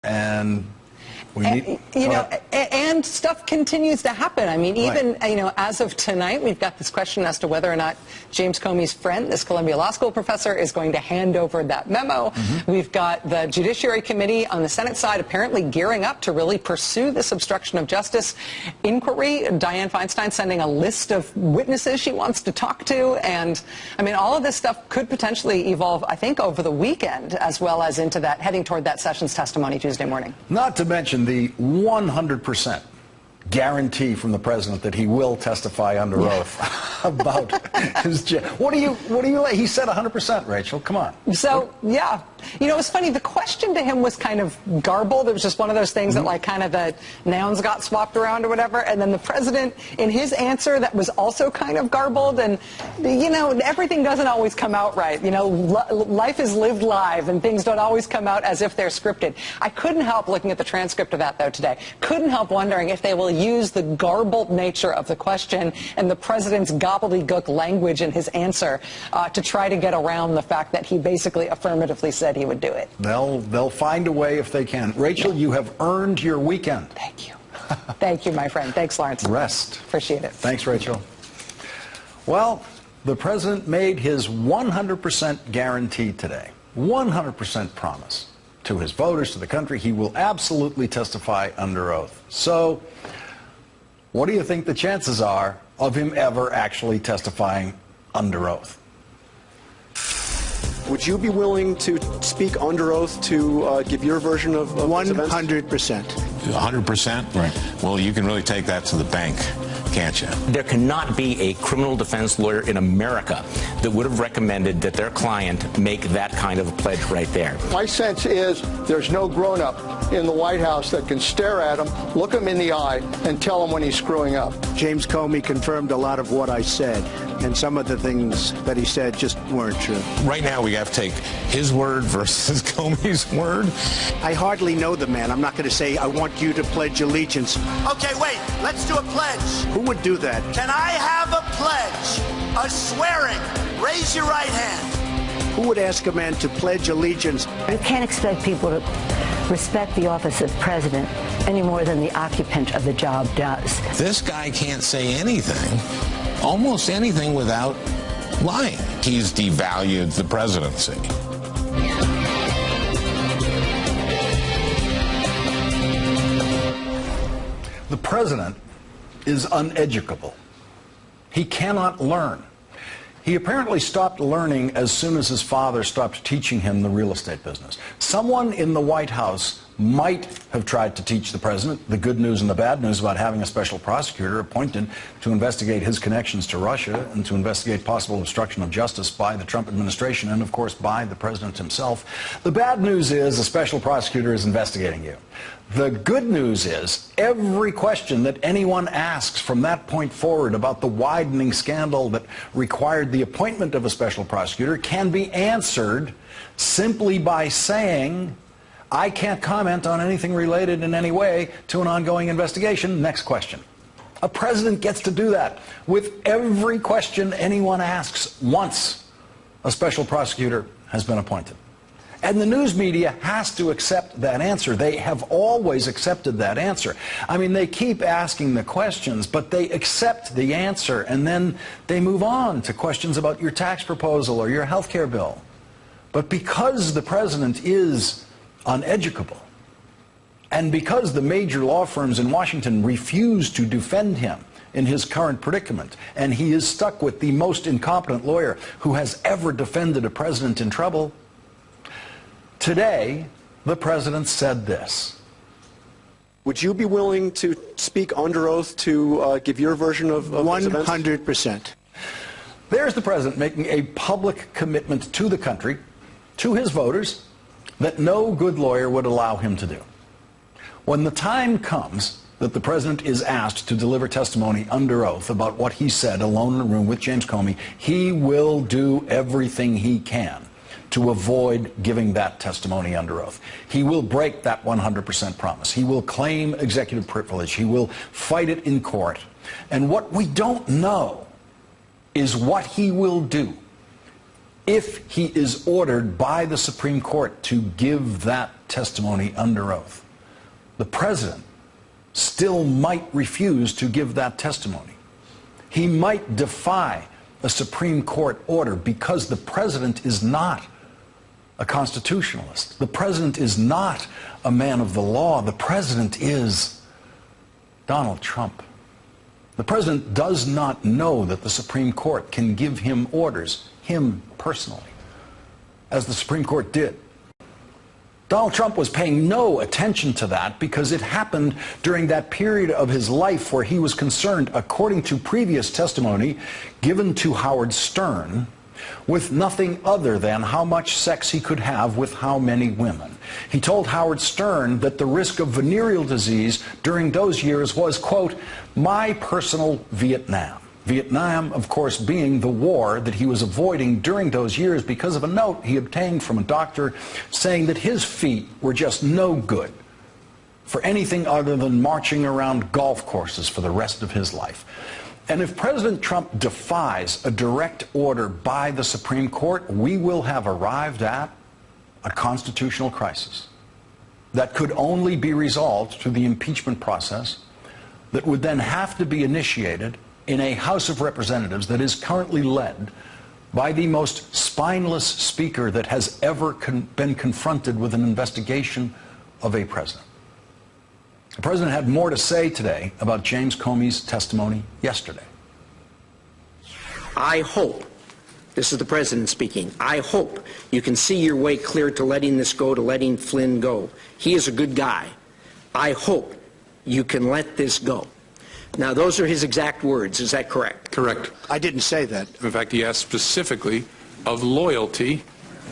and and stuff continues to happen. I mean, even, as of tonight, we've got this question as to whether or not James Comey's friend, this Columbia Law School professor, is going to hand over that memo. We've got the Judiciary Committee on the Senate side apparently gearing up to really pursue this obstruction of justice inquiry. Dianne Feinstein sending a list of witnesses she wants to talk to. And, I mean, all of this stuff could potentially evolve, I think, over the weekend, as well as into that, heading toward that Sessions testimony Tuesday morning. Not to mention the 100% guarantee from the president that he will testify under oath about his what do you he said 100%, Rachel, come on. So yeah, it was funny, the question to him was kind of garbled. It was just one of those things that, like, kind of the nouns got swapped around or whatever, and then the president in his answer that was also kind of garbled. And everything doesn't always come out right. Life is lived live and things don't always come out as if they're scripted. I couldn't help looking at the transcript of that, though, today. Couldn't help wondering if they will use the garbled nature of the question and the president's gobbledygook language in his answer to try to get around the fact that he basically affirmatively said he would do it. They'll find a way if they can. Rachel, you have earned your weekend. Thank you. Thank you, my friend. Thanks, Lawrence. Rest. Appreciate it. Thanks, Rachel. Well, the president made his 100% guarantee today, 100% promise to his voters, to the country. He will absolutely testify under oath. So, what do you think the chances are of him ever actually testifying under oath? Would you be willing to speak under oath to give your version of 100%. 100%? Right. Well, you can really take that to the bank, can't you? There cannot be a criminal defense lawyer in America that would have recommended that their client make that kind of a pledge right there. My sense is there's no grown-up in the White House that can stare at him, look him in the eye, and tell him when he's screwing up. James Comey confirmed a lot of what I said, and some of the things that he said just weren't true. Right now, we have to take his word versus Comey's word. I hardly know the man. I'm not going to say, I want you to pledge allegiance. Okay, wait. Let's do a pledge. Who would do that? Can I have a pledge? A swearing. Raise your right hand. Who would ask a man to pledge allegiance? You can't expect people to respect the office of president any more than the occupant of the job does. This guy can't say anything, almost anything, without lying. He's devalued the presidency. The president is uneducable. He cannot learn. He apparently stopped learning as soon as his father stopped teaching him the real estate business. Someone in the White House might have tried to teach the president the good news and the bad news about having a special prosecutor appointed to investigate his connections to Russia and to investigate possible obstruction of justice by the Trump administration and, of course, by the president himself. The bad news is a special prosecutor is investigating you. The good news is every question that anyone asks from that point forward about the widening scandal that required the appointment of a special prosecutor can be answered simply by saying, I can't comment on anything related in any way to an ongoing investigation. Next question. A president gets to do that with every question anyone asks once a special prosecutor has been appointed. And the news media has to accept that answer. They have always accepted that answer. I mean, they keep asking the questions, but they accept the answer, and then they move on to questions about your tax proposal or your health care bill. But because the president is uneducable, and because the major law firms in Washington refuse to defend him in his current predicament, and he is stuck with the most incompetent lawyer who has ever defended a president in trouble, today, the president said this. Would you be willing to speak under oath to give your version of 100%. There's the president making a public commitment to the country, to his voters, that no good lawyer would allow him to do. When the time comes that the president is asked to deliver testimony under oath about what he said alone in a room with James Comey, he will do everything he can to avoid giving that testimony under oath. He will break that 100% promise. He will claim executive privilege. He will fight it in court. And what we don't know is what he will do if he is ordered by the Supreme Court to give that testimony under oath, the president still might refuse to give that testimony. He might defy a Supreme Court order because the president is not a constitutionalist. The president is not a man of the law. The president is Donald Trump. The president does not know that the Supreme Court can give him orders, him personally, as the Supreme Court did. Donald Trump was paying no attention to that because it happened during that period of his life where he was concerned, according to previous testimony given to Howard Stern, with nothing other than how much sex he could have with how many women. He told Howard Stern that the risk of venereal disease during those years was, quote, my personal Vietnam. Vietnam, of course, being the war that he was avoiding during those years because of a note he obtained from a doctor saying that his feet were just no good for anything other than marching around golf courses for the rest of his life. And if President Trump defies a direct order by the Supreme Court, we will have arrived at a constitutional crisis that could only be resolved through the impeachment process that would then have to be initiated in a House of Representatives that is currently led by the most spineless speaker that has ever been confronted with an investigation of a president. The president had more to say today about James Comey's testimony yesterday. I hope, this is the president speaking, I hope you can see your way clear to letting this go, to letting Flynn go. He is a good guy. I hope you can let this go. Now, those are his exact words. Is that correct? Correct. I didn't say that. In fact, he asked specifically of loyalty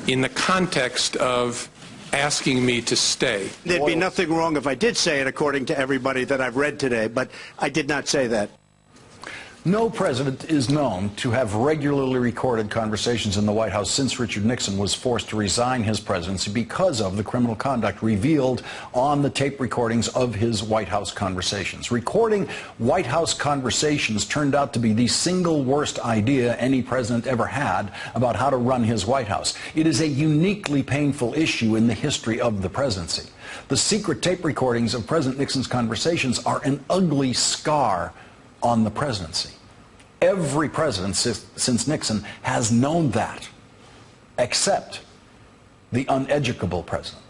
in the context of asking me to stay. There'd be nothing wrong if I did say it, according to everybody that I've read today, but I did not say that. No president is known to have regularly recorded conversations in the White House since Richard Nixon was forced to resign his presidency because of the criminal conduct revealed on the tape recordings of his White House conversations. Recording White House conversations turned out to be the single worst idea any president ever had about how to run his White House. It is a uniquely painful issue in the history of the presidency. The secret tape recordings of President Nixon's conversations are an ugly scar on the presidency. Every president since Nixon has known that, except the uneducable president.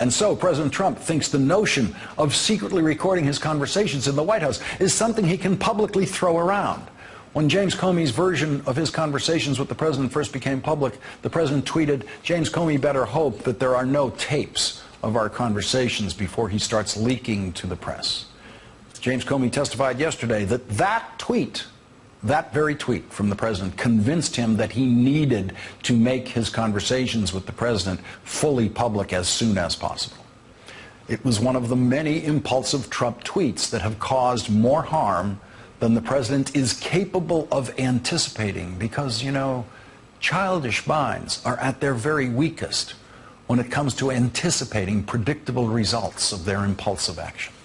And so President Trump thinks the notion of secretly recording his conversations in the White House is something he can publicly throw around. When James Comey's version of his conversations with the president first became public, the president tweeted, "James Comey better hope that there are no tapes of our conversations before he starts leaking to the press." James Comey testified yesterday that that tweet, that very tweet from the president, convinced him that he needed to make his conversations with the president fully public as soon as possible. It was one of the many impulsive Trump tweets that have caused more harm than the president is capable of anticipating because, you know, childish minds are at their very weakest when it comes to anticipating predictable results of their impulsive actions.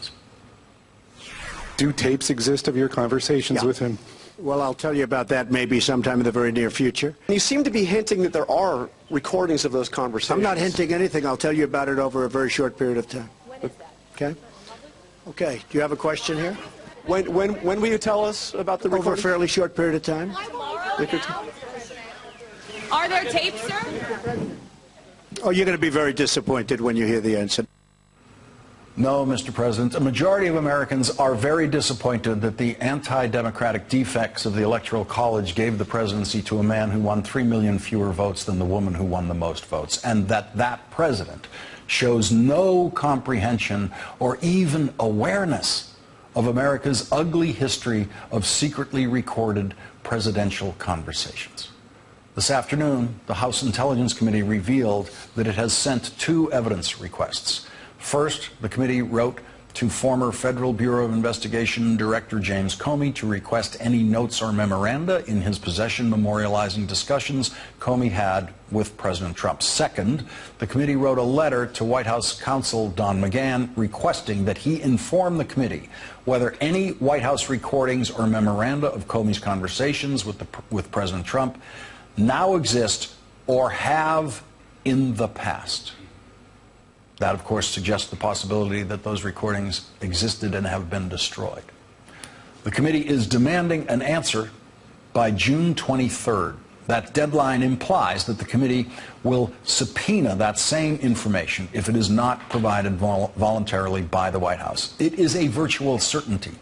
Do tapes exist of your conversations with him? Well, I'll tell you about that maybe sometime in the very near future. You seem to be hinting that there are recordings of those conversations. I'm not hinting anything. I'll tell you about it over a very short period of time. When is that? Okay? Okay. Do you have a question here? When will you tell us about the recording? Over a fairly short period of time. Are there tapes, sir? Oh, you're going to be very disappointed when you hear the answer. No, Mr. President. A majority of Americans are very disappointed that the anti-democratic defects of the Electoral College gave the presidency to a man who won 3 million fewer votes than the woman who won the most votes, and that president shows no comprehension or even awareness of America's ugly history of secretly recorded presidential conversations. This afternoon, the House Intelligence Committee revealed that it has sent 2 evidence requests. First, the committee wrote to former Federal Bureau of Investigation Director James Comey to request any notes or memoranda in his possession memorializing discussions Comey had with President Trump. Second, the committee wrote a letter to White House counsel Don McGahn requesting that he inform the committee whether any White House recordings or memoranda of Comey's conversations with President Trump now exist or have in the past. That, of course, suggests the possibility that those recordings existed and have been destroyed. The committee is demanding an answer by June 23rd. That deadline implies that the committee will subpoena that same information if it is not provided voluntarily by the White House. It is a virtual certainty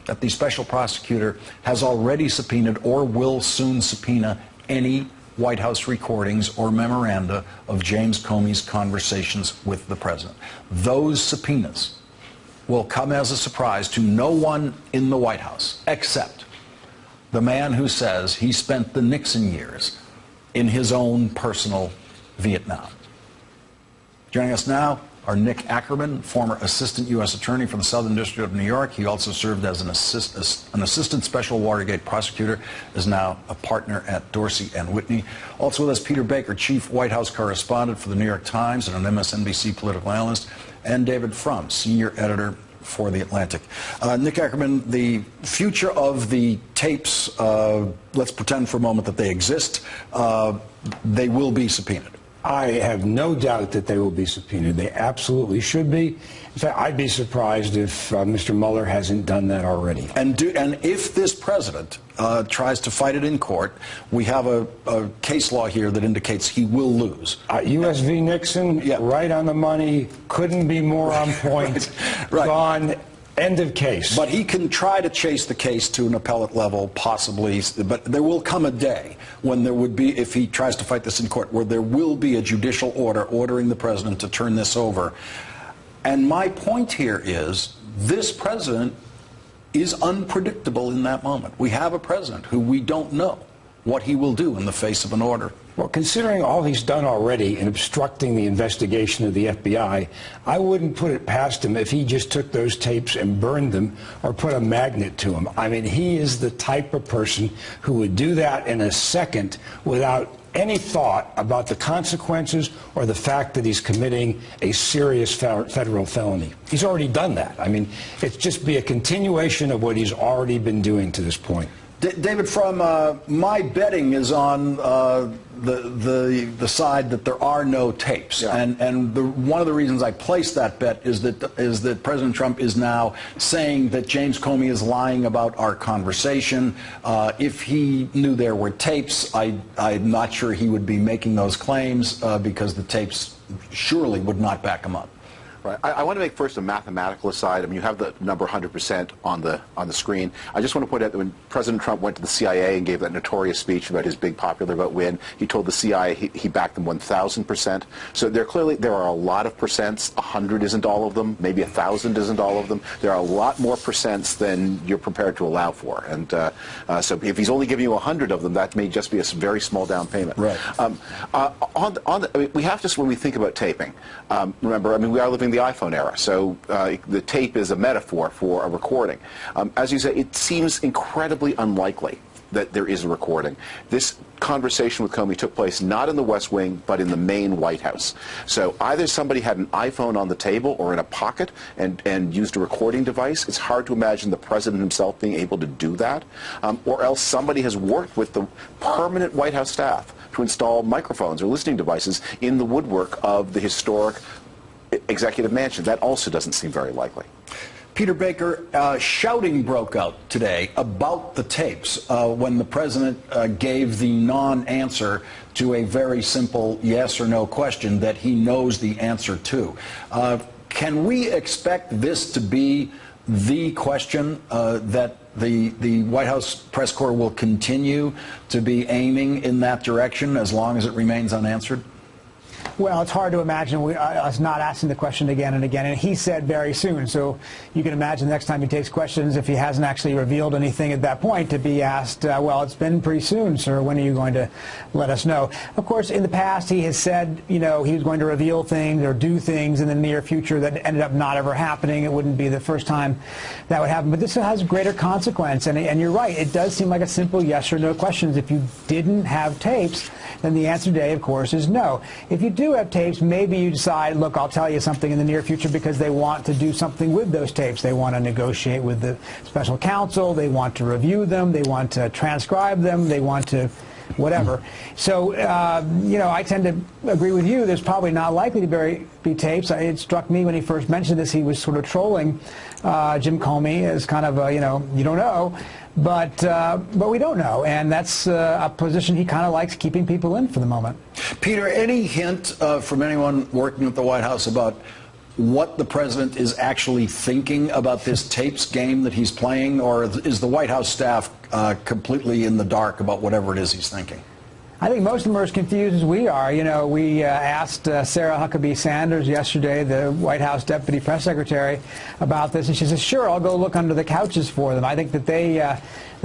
that the special prosecutor has already subpoenaed or will soon subpoena any White House recordings or memoranda of James Comey's conversations with the president. Those subpoenas will come as a surprise to no one in the White House except the man who says he spent the Nixon years in his own personal Vietnam. Joining us now are Nick Ackerman, former assistant U.S. attorney for the Southern District of New York. He also served as an assistant special Watergate prosecutor, is now a partner at Dorsey & Whitney. Also with us, Peter Baker, chief White House correspondent for the New York Times and an MSNBC political analyst, and David Frum, senior editor for The Atlantic. Nick Ackerman, the future of the tapes, let's pretend for a moment that they exist. They will be subpoenaed. I have no doubt that they will be subpoenaed. They absolutely should be. In fact, I'd be surprised if Mr. Mueller hasn't done that already. And if this president tries to fight it in court, we have a case law here that indicates he will lose. U.S. v. Nixon, yeah. Right on the money, couldn't be more on point. Right. Gone. End of case. But he can try to chase the case to an appellate level, possibly, but there will come a day when there would be, if he tries to fight this in court, where there will be a judicial order ordering the president to turn this over. And my point here is, this president is unpredictable in that moment. We have a president who we don't know what he will do in the face of an order. Well, considering all he's done already in obstructing the investigation of the FBI, I wouldn't put it past him if he just took those tapes and burned them or put a magnet to them. I mean, he is the type of person who would do that in a second without any thought about the consequences or the fact that he's committing a serious federal felony. He's already done that. I mean, it's just be a continuation of what he's already been doing to this point. David Frum, my betting is on the side that there are no tapes, yeah. and one of the reasons I placed that bet is that President Trump is now saying that James Comey is lying about our conversation. If he knew there were tapes, I'm not sure he would be making those claims because the tapes surely would not back him up. Right. I want to make first a mathematical aside. I mean, you have the number 100% on the screen. I just want to point out that when President Trump went to the CIA and gave that notorious speech about his big popular vote win, he told the CIA he backed them 1,000%. So there are a lot of percents. 100 isn't all of them. Maybe 1,000 isn't all of them. There are a lot more percents than you're prepared to allow for. And so if he's only giving you 100 of them, that may just be a very small down payment. Right. I mean, we have to, when we think about taping, remember, I mean, we are living the iPhone era, so the tape is a metaphor for a recording. As you say, it seems incredibly unlikely that there is a recording. This conversation with Comey took place not in the West Wing, but in the main White House. So either somebody had an iPhone on the table or in a pocket and used a recording device. It's hard to imagine the president himself being able to do that. Or else somebody has worked with the permanent White House staff to install microphones or listening devices in the woodwork of the historic executive mansion. That also doesn't seem very likely. Peter Baker, shouting broke out today about the tapes when the president gave the non-answer to a very simple yes or no question that he knows the answer to. Can we expect this to be the question that the White House press corps will continue to be aiming in that direction as long as it remains unanswered? Well, it's hard to imagine us not asking the question again and again. And he said very soon. So you can imagine next time he takes questions, if he hasn't actually revealed anything at that point, to be asked, well, it's been pretty soon, sir. When are you going to let us know? Of course, in the past, he has said, you know, he was going to reveal things or do things in the near future that ended up not ever happening. It wouldn't be the first time that would happen. But this has greater consequence. And you're right. It does seem like a simple yes or no question. If you didn't have tapes, then the answer today, of course, is no. If you do have tapes, maybe you decide, look, I'll tell you something in the near future because they want to do something with those tapes. They want to negotiate with the special counsel. They want to review them. They want to transcribe them. They want to whatever. So, I tend to agree with you. There's probably not likely to be tapes. It struck me when he first mentioned this, he was sort of trolling Jim Comey as kind of, you don't know. But we don't know, and that's a position he kind of likes, keeping people in for the moment. Peter, any hint from anyone working at the White House about what the president is actually thinking about this tapes game that he's playing, or is the White House staff completely in the dark about whatever it is he's thinking? I think most of them are as confused as we are. We asked Sarah Huckabee Sanders yesterday, the White House Deputy Press Secretary, about this, and she says, sure, I'll go look under the couches for them. I think that they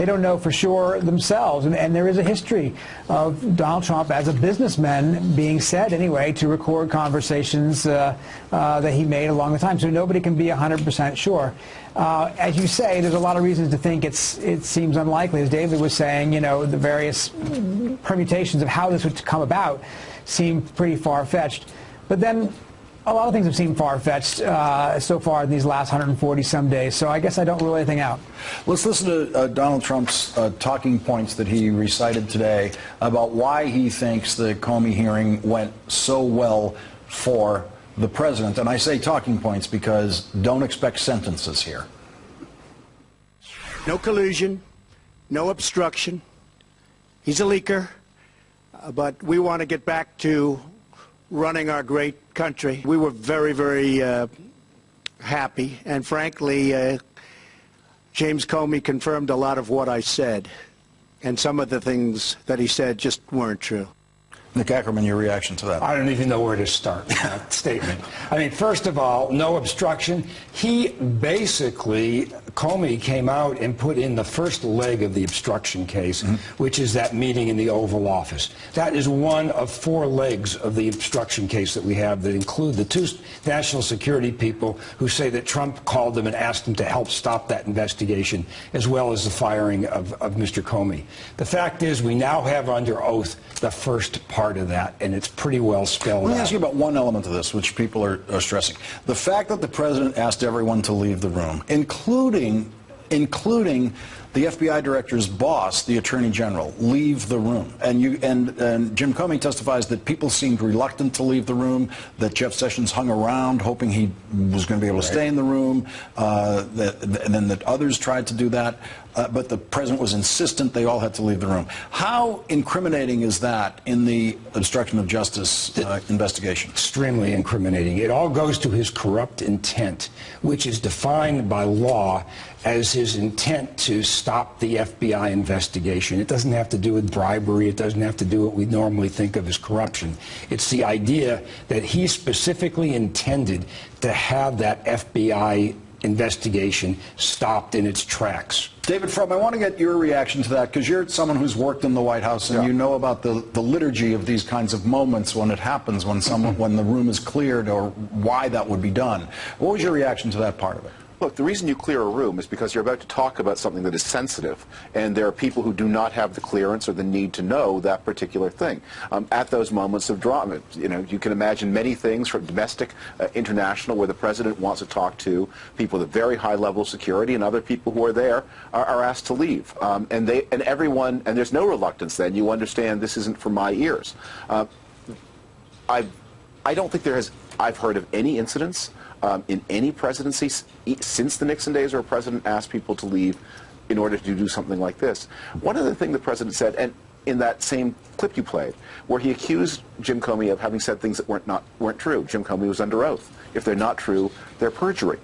don't know for sure themselves. And there is a history of Donald Trump as a businessman being said, anyway, to record conversations that he made along the time. So nobody can be 100% sure. As you say, there's a lot of reasons to think it seems unlikely. As David was saying, the various permutations of how this would come about seem pretty far-fetched. But then a lot of things have seemed far-fetched so far in these last 140-some days. So I guess I don't rule anything out. Let's listen to Donald Trump's talking points that he recited today about why he thinks the Comey hearing went so well for the president. And I say talking points because don't expect sentences here. No collusion, no obstruction. He's a leaker, but we want to get back to running our great country. We were very, very happy, and frankly, James Comey confirmed a lot of what I said, and some of the things that he said just weren't true. Nick Ackerman, your reaction to that? I don't even know where to start with that statement. I mean, first of all, no obstruction. He basically, Comey came out and put in the first leg of the obstruction case, which is that meeting in the Oval Office. That is one of 4 legs of the obstruction case that we have that include the 2 national security people who say that Trump called them and asked them to help stop that investigation, as well as the firing of Mr. Comey. The fact is, we now have under oath the first part of that, and it's pretty well spelled out. Let me ask you about one element of this, which people are stressing. The fact that the president asked everyone to leave the room, including the FBI director's boss, the Attorney General, leave the room. And Jim Comey testifies that people seemed reluctant to leave the room, that Jeff Sessions hung around hoping he was going to be able to stay in the room, and then that others tried to do that. But the president was insistent they all had to leave the room. How incriminating is that in the obstruction of justice investigation? Extremely incriminating. It all goes to his corrupt intent, which is defined by law as his intent to stop the FBI investigation. It doesn't have to do with bribery. It doesn't have to do what we normally think of as corruption. It's the idea that he specifically intended to have that FBI investigation stopped in its tracks. David Frum, I want to get your reaction to that, because you're someone who's worked in the White House, and you know about the liturgy of these kinds of moments when it happens, when the room is cleared, or why that would be done. What was your reaction to that part of it? Look, the reason you clear a room is because you're about to talk about something that is sensitive, and there are people who do not have the clearance or the need to know that particular thing. At those moments of drama, you can imagine many things, from domestic, international, where the president wants to talk to people with a very high level of security, and other people who are there are asked to leave. And there's no reluctance then. You understand this isn't for my ears. I don't think I've heard of any incidents in any presidency since the Nixon days where a president asked people to leave in order to do something like this. One other thing the president said, and in that same clip you played, where he accused Jim Comey of having said things that weren't true. Jim Comey was under oath. If they're not true, they're perjury.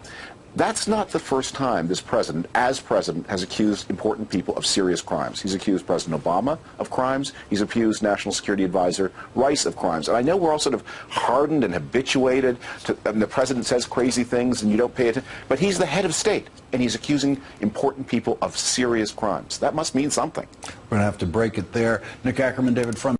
That's not the first time this president, as president, has accused important people of serious crimes. He's accused President Obama of crimes. He's accused National Security Advisor Rice of crimes. And I know we're all sort of hardened and habituated to, and the president says crazy things and you don't pay attention. But he's the head of state, and he's accusing important people of serious crimes. That must mean something. We're going to have to break it there. Nick Ackerman, David Frum.